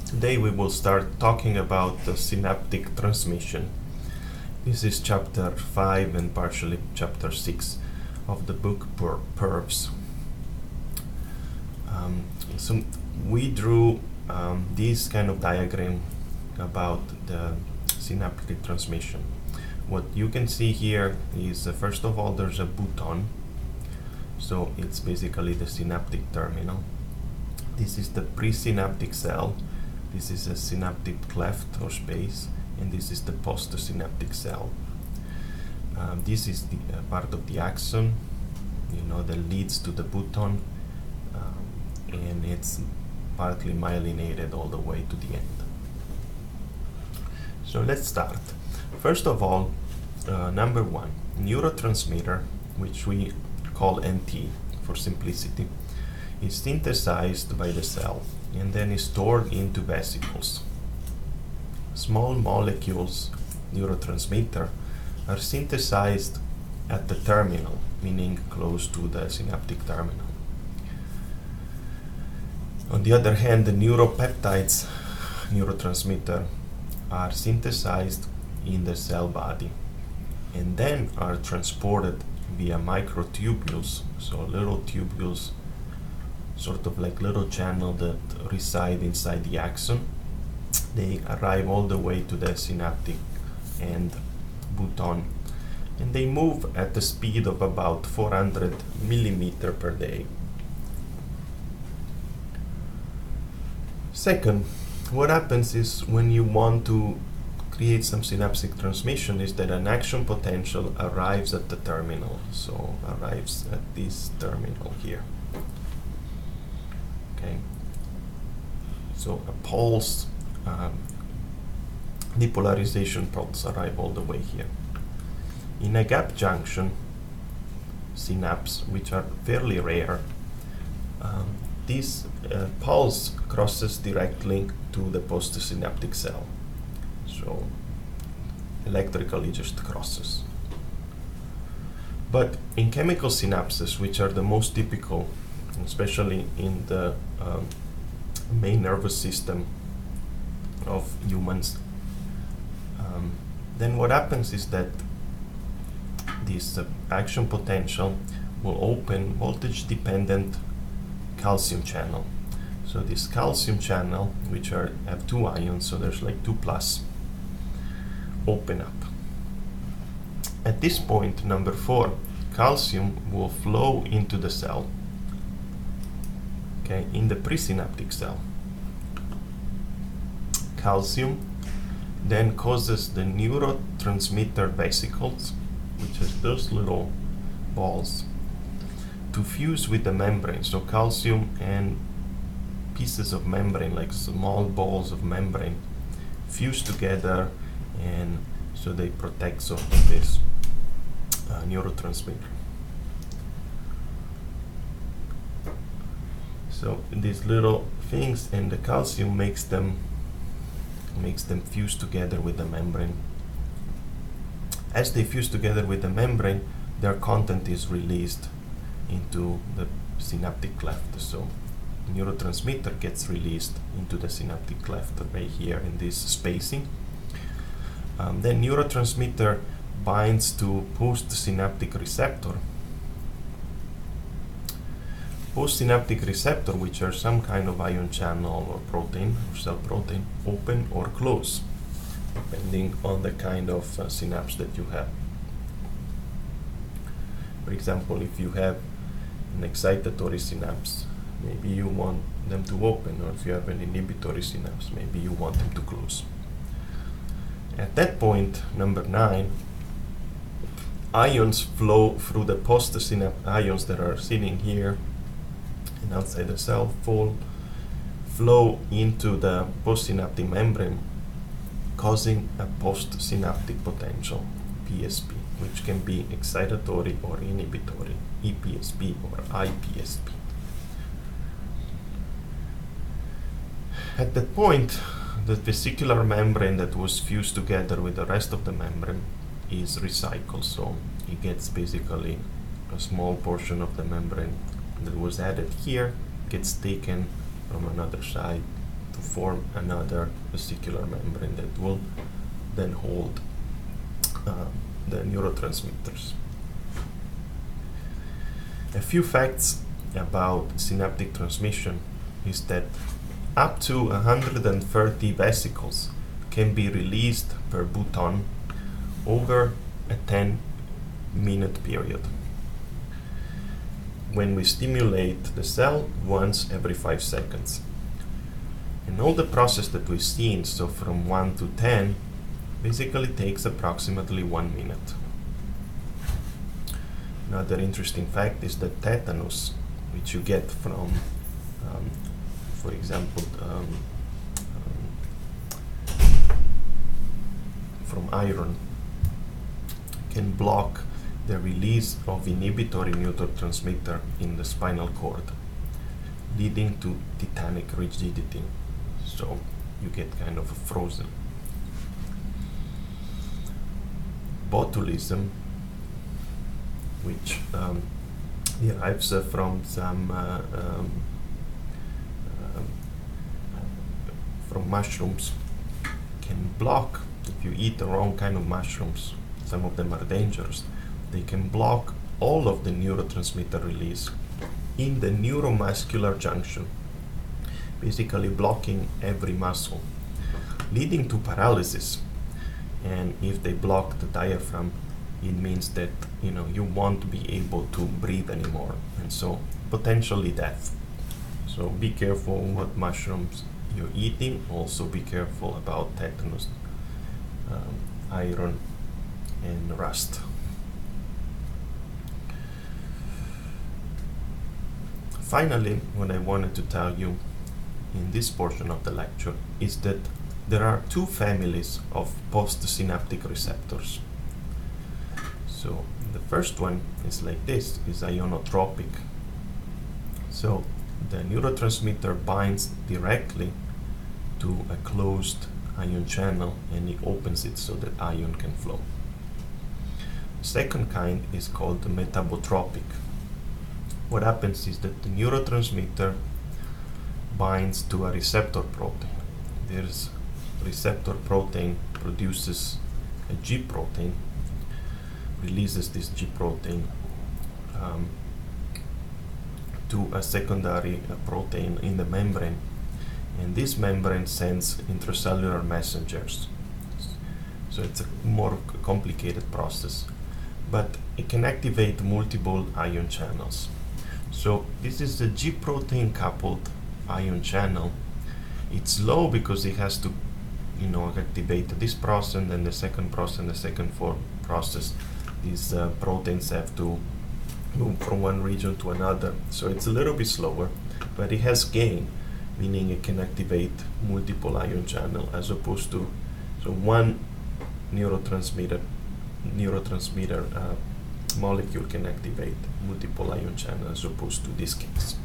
Today we will start talking about the synaptic transmission. This is chapter 5 and partially chapter 6 of the book Pervs. So we drew this kind of diagram about the synaptic transmission. What you can see here is first of all there's a button, so it's basically the synaptic terminal. This is the presynaptic cell. This is a synaptic cleft or space, and this is the post-synaptic cell. This is the part of the axon, that leads to the button, and it's partly myelinated all the way to the end. So let's start. First of all, number one, neurotransmitter, which we call NT for simplicity, is synthesized by the cell and then is stored into vesicles. Small molecules, neurotransmitter, are synthesized at the terminal, meaning close to the synaptic terminal. On the other hand, the neuropeptides, neurotransmitter, are synthesized in the cell body and then are transported via microtubules, so little tubules, sort of like little channel that reside inside the axon. They arrive all the way to the synaptic end button, and they move at the speed of about 400 millimeter per day. Second, what happens is when you want to create some synaptic transmission is that an action potential arrives at the terminal, so arrives at this terminal here. Okay, so a pulse, depolarization pulse arrive all the way here. In a gap junction synapse, which are fairly rare, this pulse crosses directly to the postsynaptic cell. So electrically just crosses. But in chemical synapses, which are the most typical, especially in the main nervous system of humans, then what happens is that this action potential will open voltage-dependent calcium channel. So this calcium channel, which have two ions, so there's like 2 plus, open up. At this point, number 4, calcium will flow into the cell. Okay, in the presynaptic cell. Calcium then causes the neurotransmitter vesicles, which is those little balls, to fuse with the membrane. So calcium and pieces of membrane, like small balls of membrane, fuse together, and so they protect sort of this neurotransmitter. So these little things, and the calcium makes them fuse together with the membrane. As they fuse together with the membrane, their content is released into the synaptic cleft. So neurotransmitter gets released into the synaptic cleft right here in this spacing. Then neurotransmitter binds to post-synaptic receptor. Post-synaptic receptor, which are some kind of ion channel or protein or cell protein, open or close, depending on the kind of synapse that you have. For example, if you have an excitatory synapse, maybe you want them to open, or if you have an inhibitory synapse, maybe you want them to close. At that point, number 9, ions flow through the postsynaptic ions that are sitting here and outside the cell, flow into the postsynaptic membrane, causing a postsynaptic potential, PSP, which can be excitatory or inhibitory, EPSP or IPSP. At that point, the vesicular membrane that was fused together with the rest of the membrane is recycled, so it gets basically a small portion of the membrane that was added here, gets taken from another side to form another vesicular membrane that will then hold the neurotransmitters. A few facts about synaptic transmission is that up to 130 vesicles can be released per button over a 10-minute period when we stimulate the cell once every 5 seconds. And all the process that we've seen, so from 1 to 10, basically takes approximately 1 minute. Another interesting fact is that tetanus, which you get from, for example, from iron, can block the release of inhibitory neurotransmitter in the spinal cord, leading to tetanic rigidity. So you get kind of frozen. Botulism, which derives from some from mushrooms, can block, if you eat the wrong kind of mushrooms, some of them are dangerous, they can block all of the neurotransmitter release in the neuromuscular junction, basically blocking every muscle, leading to paralysis. And if they block the diaphragm, it means that you won't be able to breathe anymore, and so potentially death. So be careful what mushrooms you're eating. Also be careful about tetanus, iron, and rust. Finally, what I wanted to tell you in this portion of the lecture is that there are two families of post-synaptic receptors. So the first one is like this, is ionotropic. So the neurotransmitter binds directly to a closed ion channel and it opens it so that ion can flow. The second kind is called the metabotropic. What happens is that the neurotransmitter binds to a receptor protein. There's receptor protein produces a G protein, releases this G protein to a secondary protein in the membrane, and this membrane sends intracellular messengers. So it's a more complicated process, but it can activate multiple ion channels. So this is the G protein coupled ion channel. It's slow because it has to activate this process and then the second process and the second process. These proteins have to move from one region to another, so it's a little bit slower, but it has gain, meaning it can activate multiple ion channel as opposed to one neurotransmitter molecule can activate multiple ion channels as opposed to this case.